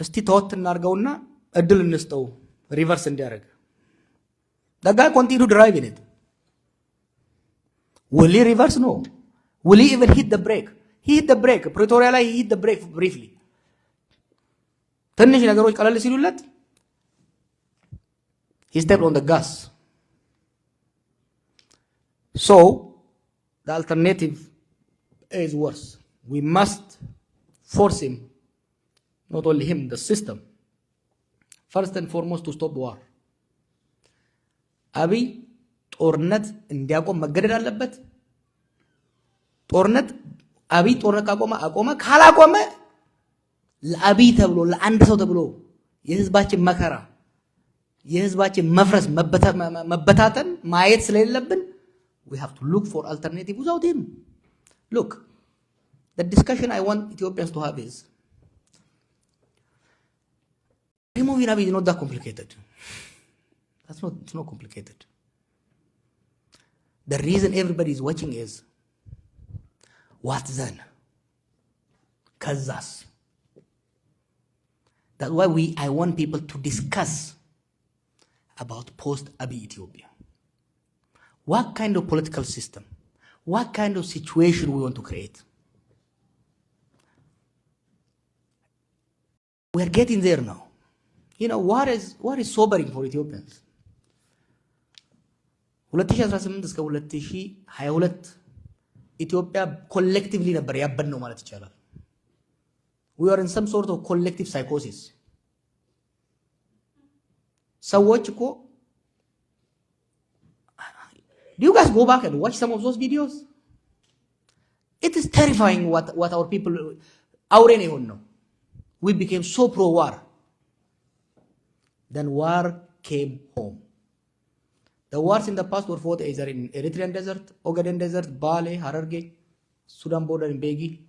እስቲ ተወት እናርገውና እድል እንስጠው ሪቨርስ እንዲያደርግ። the guy continue driving it. will he reverse? No. will he even hit the brake? he hit the brake. ፕሪቶሪያ ላይ he hit the brake briefly. ትንሽ ነገሮች ቀለል ሲሉለት he stepped on the gas. so the alternative is worse. we must force him, not only him, the system, first and foremost, to stop war. አብይ ጦርነት እንዲያቆም መገደድ አለበት። ጦርነት አብይ ጦርነት ካቆመ ካላቆመ ለአብይ ተብሎ ለአንድ ሰው ተብሎ የህዝባችን መከራ የህዝባችን መፍረስ መበታተን ማየት ስለሌለብን we have to look for alternative without him. look, the discussion I want Ethiopians to have is removing Abiy is not that complicated. It's not complicated. The reason everybody is watching is what then? Kazas. That's why I want people to discuss about post-Abiy Ethiopia. What kind of political system? What kind of situation we want to create? We are getting there now. You know, what is sobering for Ethiopians? 2018 እስከ 2022 ኢትዮጵያ ኮሌክቲቭሊ ነበር ያበድነው ማለት ይቻላል። we are in some sort of collective psychosis. ሰዎች እኮ do you guys go back and watch some of those videos? It is terrifying what our people አውሬን ይሆን ነው. we became so pro war. then war came home. The wars in the past were fought either in Eritrean desert, Ogaden desert, Bale, Hararge, Sudan border in Begi.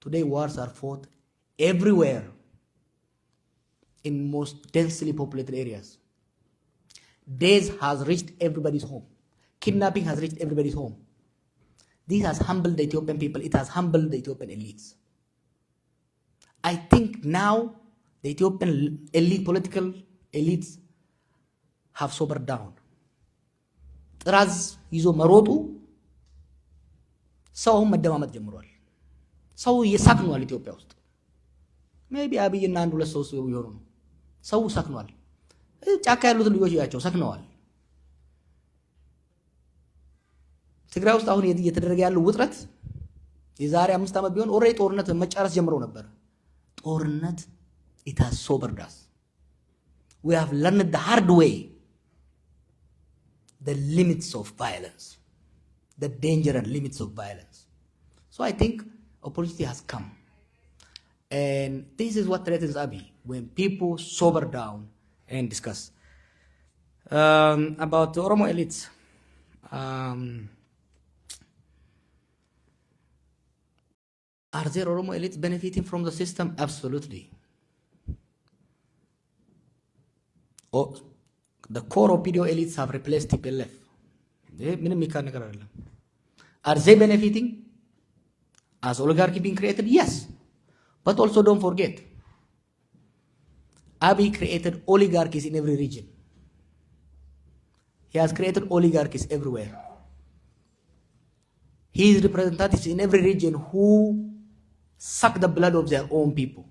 Today wars are fought everywhere in most densely populated areas. Days has reached everybody's home. Kidnapping has reached everybody's home. This has humbled the Ethiopian people. It has humbled the Ethiopian elites. I think now the Ethiopian elite, political elites, have sobered down. ጥራዝ ይዞ መሮጡ ሰው መደማመጥ ጀምሯል። ሰው እየሳክኗል ኢትዮጵያ ውስጥ ሜቢ አብይና አንድ ሁለት ሰው ይሆኑ ነው። ሰው ሳክኗል። ጫካ ያሉት ልጆች ያቸው ሳክነዋል። ትግራይ ውስጥ አሁን እየተደረገ ያለው ውጥረት የዛሬ 5 ዓመት ቢሆን ኦሬዲ ጦርነት መጫረስ ጀምረው ነበር። ጦርነት it has sobered us. We have learned the hard way the limits of violence, the danger and limits of violence. So I think opportunity has come. And this is what threatens Abiy, when people sober down and discuss. About the Oromo elites. Are there Oromo elites benefiting from the system? Absolutely. Oh, the core OPDO elites have replaced TPLF. Are they benefiting? As oligarchy being created? Yes. But also don't forget, Abiy created oligarchies in every region. He has created oligarchies everywhere. His representatives in every region who suck the blood of their own people.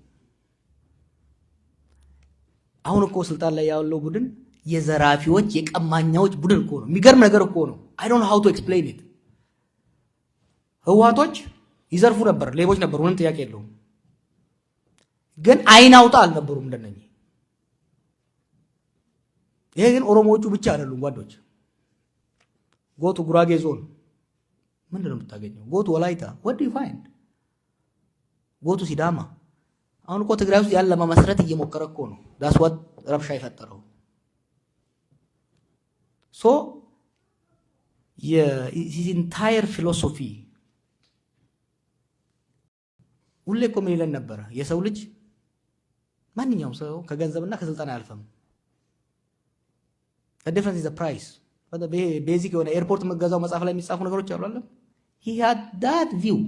አሁን እኮ ስልጣን ላይ ያለው ቡድን የዘራፊዎች የቀማኛዎች ቡድን እኮ ነው። የሚገርም ነገር እኮ ነው። I don't know how to explain it. ህዋቶች ይዘርፉ ነበር፣ ሌቦች ነበሩ፣ ምንም ጥያቄ የለውም። ግን አይን አውጣ አልነበሩም እንደነኚህ። ይሄ ግን ኦሮሞዎቹ ብቻ አይደሉም ጓዶች። ጎቱ ጉራጌ ዞን ምንድነው የምታገኘው? ጎቱ ወላይታ what do you find? ጎቱ ሲዳማ። አሁን እኮ ትግራይ ውስጥ ያለ ለማመስረት እየሞከረ እኮ ነው። that's what ረብሻ የፈጠረው። so his entire philosophy ሁሌ እኮ ምን ይለን ነበር? የሰው ልጅ ማንኛውም ሰው ከገንዘብና ከስልጣን አያልፍም። the difference is the price. but the basic የሆነ ኤርፖርት መገዛው መጽሐፍ ላይ የሚጻፉ ነገሮች አሉ አይደል? he had that view.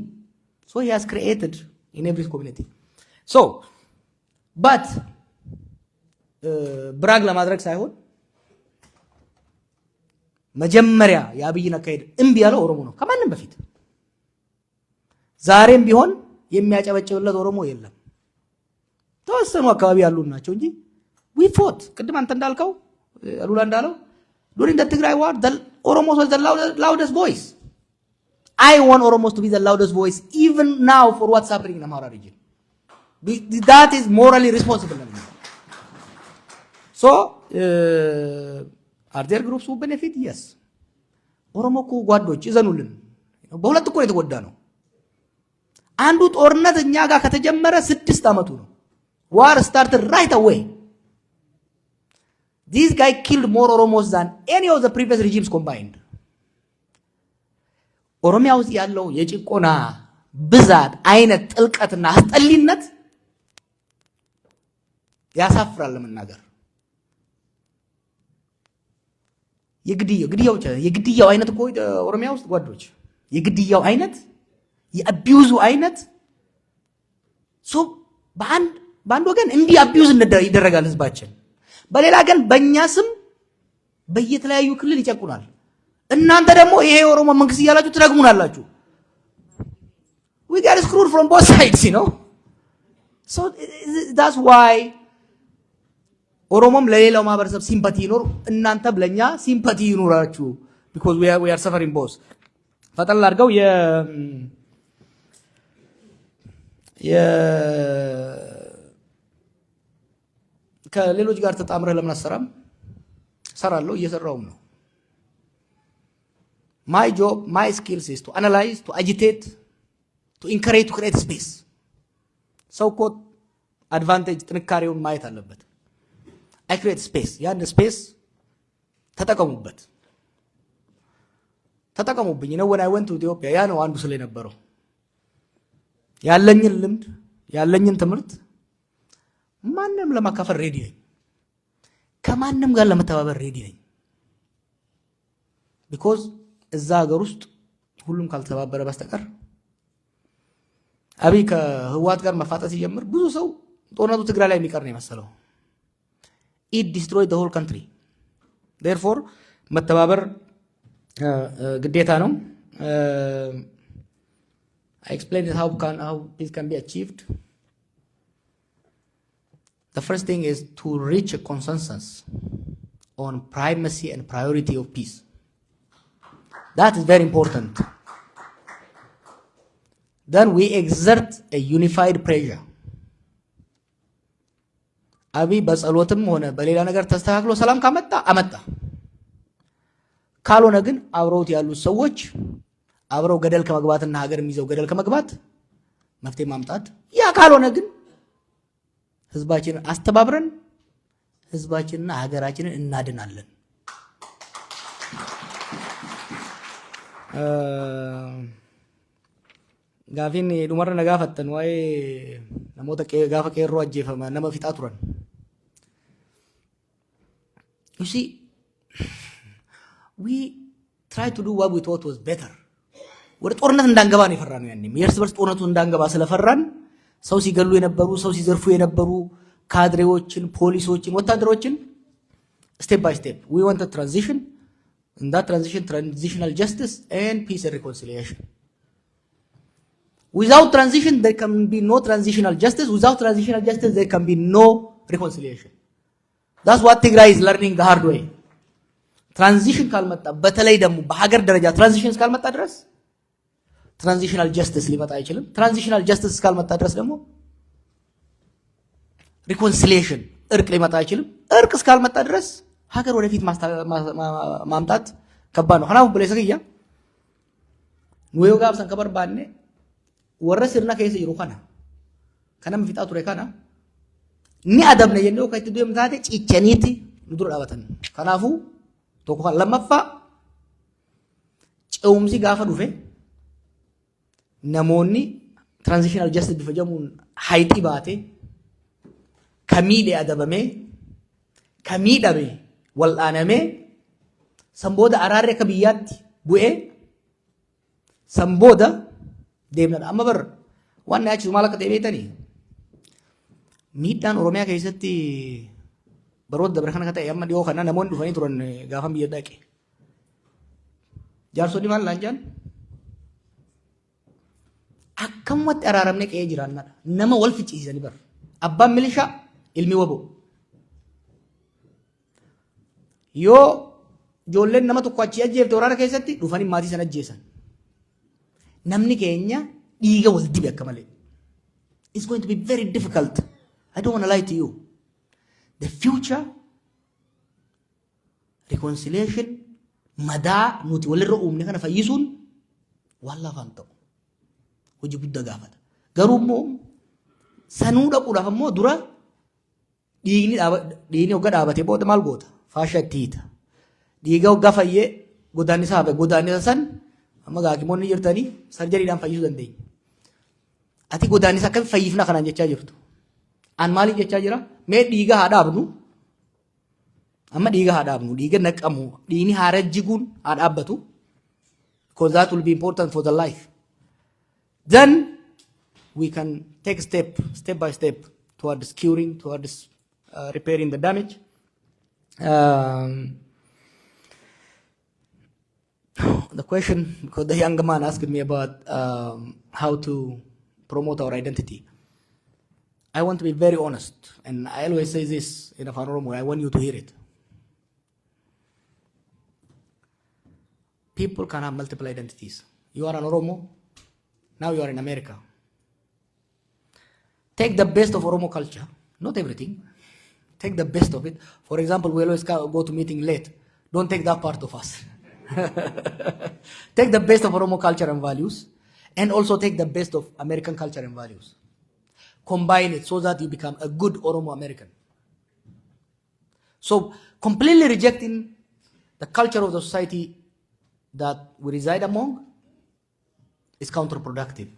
so he has created in every community. so ባት ብራግ ለማድረግ ሳይሆን መጀመሪያ የአብይን አካሄድ እምቢ ያለው ኦሮሞ ነው ከማንም በፊት። ዛሬም ቢሆን የሚያጨበጭብለት ኦሮሞ የለም። ተወሰኑ አካባቢ ያሉ ናቸው እንጂ we fought ቅድም አንተ እንዳልከው አሉላ እንዳለው during the Tigray war the Oromos was the loudest voice. I want Oromos to be the loudest voice even now for what's happening in Amhara region. That is morally responsible. So are there groups who benefit? Yes. ኦሮሞ እኮ ጓዶች ይዘኑልን በሁለት እኮ የተጎዳ ነው። አንዱ ጦርነት እኛ ጋር ከተጀመረ 6 ዓመቱ ነው። war started right away. This guy killed more Oromos than any of the previous regimes combined. ኦሮሚያ ውስጥ ያለው የጭቆና ብዛት አይነት ጥልቀትና አስጠሊነት ያሳፍራል ለመናገር። የግድያው አይነት እኮ ኦሮሚያ ውስጥ ጓዶች የግድያው አይነት የአቢዩዙ አይነት ሶ በአንድ ወገን እንዲህ አቢዩዝ ይደረጋል ህዝባችን፣ በሌላ ግን በእኛ ስም በየተለያዩ ክልል ይጨቁናል። እናንተ ደግሞ ይሄ የኦሮሞ መንግስት እያላችሁ ትረግሙናላችሁ። we get screwed from both sides, you know. So that's why ኦሮሞም ለሌላው ማህበረሰብ ሲምፓቲ ይኖር፣ እናንተም ለኛ ሲምፓቲ ይኖራችሁ because we are suffering both. ፈጠን አድርገው ከሌሎች ጋር ተጣምረህ ለምን አሰራም? ሰራለሁ፣ እየሰራውም ነው። my job, my skills is to analyze, to agitate, to encourage, to create space. ሰው እኮ አድቫንቴጅ ጥንካሬውን ማየት አለበት። I create space. ያን ስፔስ ተጠቀሙበት፣ ተጠቀሙብኝ ነው። when I went to Ethiopia ያ ነው አንዱ ስለ ነበረው ያለኝን ልምድ ያለኝን ትምህርት ማንንም ለማካፈል ሬዲ ነኝ፣ ከማንም ጋር ለመተባበር ሬዲ ነኝ። because እዛ ሀገር ውስጥ ሁሉም ካልተባበረ በስተቀር አብይ ከህወሓት ጋር መፋጠጥ ሲጀምር ብዙ ሰው ጦርነቱ ትግራይ ላይ የሚቀር ነው የመሰለው። it destroyed the whole country. therefore መተባበር ግዴታ ነው። I explained how peace can be achieved. The first thing is to reach a consensus on primacy and priority of peace. That is very important. Then we exert a unified pressure. አብይ በጸሎትም ሆነ በሌላ ነገር ተስተካክሎ ሰላም ካመጣ አመጣ፣ ካልሆነ ግን አብረውት ያሉት ሰዎች አብረው ገደል ከመግባትና ሀገር የሚይዘው ገደል ከመግባት መፍትሄ ማምጣት፣ ያ ካልሆነ ግን ህዝባችንን አስተባብረን ህዝባችንና ሀገራችንን እናድናለን። ጋፊን ዱመረ ነጋፈተን ወይ ነሞተ ጋፈ ቀሮ አጀፈማ ነመ ፊጣ ቱረን you see we try to do what we thought was better. ወደ ጦርነት እንዳንገባ ነው የፈራነው። ያኔም የእርስ በርስ ጦርነቱ እንዳንገባ ስለፈራን ሰው ሲገሉ የነበሩ ሰው ሲዘርፉ የነበሩ ካድሬዎችን፣ ፖሊሶችን፣ ወታደሮችን step by step we want a transition, in that transition transitional justice and peace and reconciliation. Without transition there can be no transitional justice, without transitional justice there can be no reconciliation. That's what Tigray is learning the hard way. Transition ካልመጣ በተለይ ደግሞ በሀገር ደረጃ ትራንዚሽን እስካልመጣ ድረስ ትራንዚሽናል ጀስቲስ ሊመጣ አይችልም። ትራንዚሽናል ጀስቲስ እስካልመጣ ድረስ ደግሞ ሪኮንሲሊየሽን እርቅ ሊመጣ አይችልም። እርቅ እስካልመጣ ድረስ ሀገር ወደፊት ማምጣት ከባድ ነው። ሀናው ብለሰግያ ወዮ ጋር ሰንከበር ባኔ ወረስርና ከይሰ ይሩ ከነም ፊጣ ቱሬ ካና ኒ አደብነ የነው ከይትዱ የምታቴ ጭጨኒቲ ምድር አባተን ከናፉ ቶኮ ለማፋ ጨውምሲ ጋፈ ዱፌ ነሞኒ ትራንዚሽናል ጀስቲስ ቢፈጀሙን ሃይቲ ባቴ ከሚዴ አደበሜ ከሚዳቤ ወልአነሜ ሰምቦዳ አራሬ ከብያት ቡኤ ሰምቦዳ deemna amma bar waan yaachis maal akka ta'e beetanii miidhaan Oromiyaa keessatti baroota dabre kana ta'e amma dhiyoo kana namoonni dhufanii turan gaafan biyya dhaqe. Jaarsonni maal laan jaan? Akkamatti araaramne qe'ee jiraannadha. Nama wal ficciisanii bar. Abbaan milishaa ilmi waboo. Yoo ijoolleen nama tokko achii ajjeefte waraana keessatti dhufanii maatii sana ajjeesan. Namni keenya dhiiga wal dibe akka malee. It's going to be very difficult. I don't want to lie to you. The future reconciliation madaa nuti walirra uumne kana fayyisuun waan lafaan ta'u. Hojii guddaa gaafata. Garuu immoo sanuu dhaquudhaaf immoo dura dhiigni hogga dhaabatee booda maal goota? Faashaa itti hiita. Dhiiga hoggaa fayyee godaannisa hafe godaannisa san amma gaakimoonni jirtanii sarjariidhaan fayyisuu dandeenya. Ati godaannisa akkami fayyifna kanaan jechaa jirtu. An maaliif jechaa jira? Mee dhiiga haa dhaabnu. Amma dhiiga haa dhaabnu. Dhiiga naqamu. Dhiigni haa rajjiguun haa dhaabbatu. Because that will be important for the life. Then we can take step by step towards curing, towards repairing the damage. The question, because the young man asked me about how to promote our identity. I want to be very honest, and I always say this in a Afaan Oromoo. I want you to hear it. People can have multiple identities. You are an Oromo, now you are in America. Take the best of Oromo culture, not everything. Take the best of it. For example, we always go to meeting late. Don't take that part of us. Take the best of Oromo culture and values, and also take the best of American culture and values. Combine it so that you become a good Oromo American. So completely rejecting the culture of the society that we reside among is counterproductive.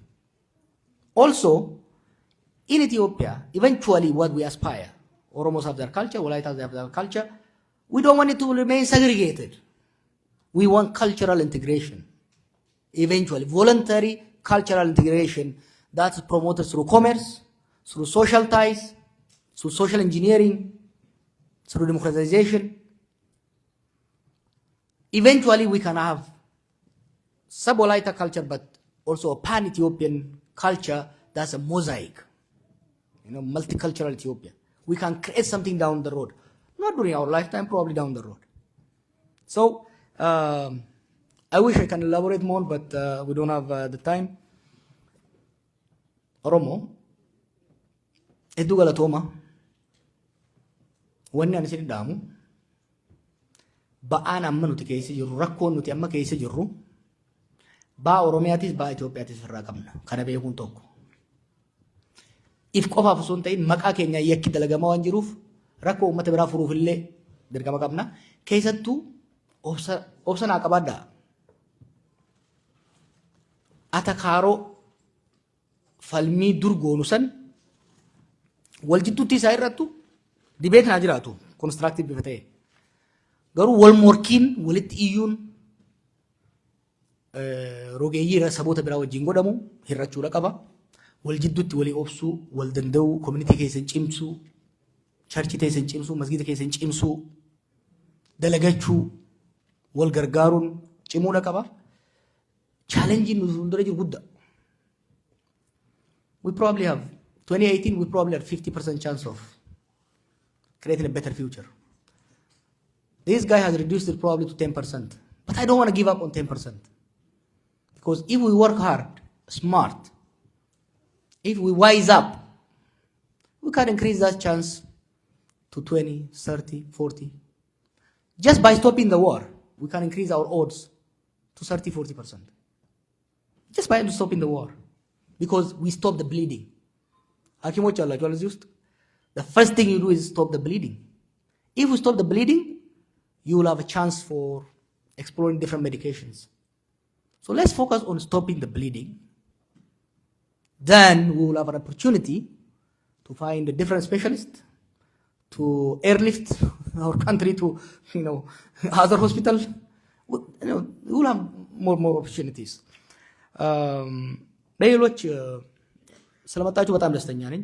Also, in Ethiopia, eventually what we aspire, Oromos have their culture, Wolaitas have their culture, we don't want it to remain segregated. We want cultural integration. Eventually, voluntary cultural integration that's promoted through commerce, through social ties, through social engineering, through democratization. Eventually, we can have sub-Wolaita culture, but also a pan-Ethiopian culture that's a mosaic, multicultural Ethiopia. We can create something down the road. Not during our lifetime, probably down the road. So, I wish I can elaborate more, but we don't have the time. Oromo, hedduu galatooma. Wanni ani isin dhaamu ba'aan amma nuti keessa jirru, rakkoon nuti amma keessa jirru ba'a Oromiyaatis ba'a Itoophiyaatis irraa qabna. Kana beekuun tokko. If qofaaf osoo hin ta'in maqaa keenya yakki dalagamaa waan jiruuf rakkoo uummata biraa furuuf illee dirqama qabna. Keessattuu obsa naa qabaadhaa. Atakaaroo falmii dur goonu san wal jidduutti isaa irrattu dibeet naa jiraatu constructive bifa ta'e. Garuu wal morkiin walitti iyyuun rogeeyyii saboota biraa wajjin godhamu hirrachuudha qaba. Wal jidduutti walii obsuu, wal danda'uu, community keessan cimsuu, charchi keessan cimsuu, masgida keessan cimsuu, dalagachuu, wal gargaaruun cimuudha qaba. Challenging nuti fuuldura jiru guddaa. We probably have 2018. We probably have 50% chance of creating a better future. This guy has reduced it probably to 10%, but I don't want to give up on 10% because if we work hard, smart, if we wise up, we can increase that chance to 20, 30, 40. Just by stopping the war, we can increase our odds to 30, 40%. Just by stopping the war. Because we stop the bleeding. The first thing you do is stop the bleeding. If we stop the bleeding, you will have a chance for exploring different medications. So let's focus on stopping the bleeding. Then we will have an opportunity to find a different specialist, to airlift our country to other hospitals. We will have more opportunities. ሌሎች ስለመጣችሁ በጣም ደስተኛ ነኝ።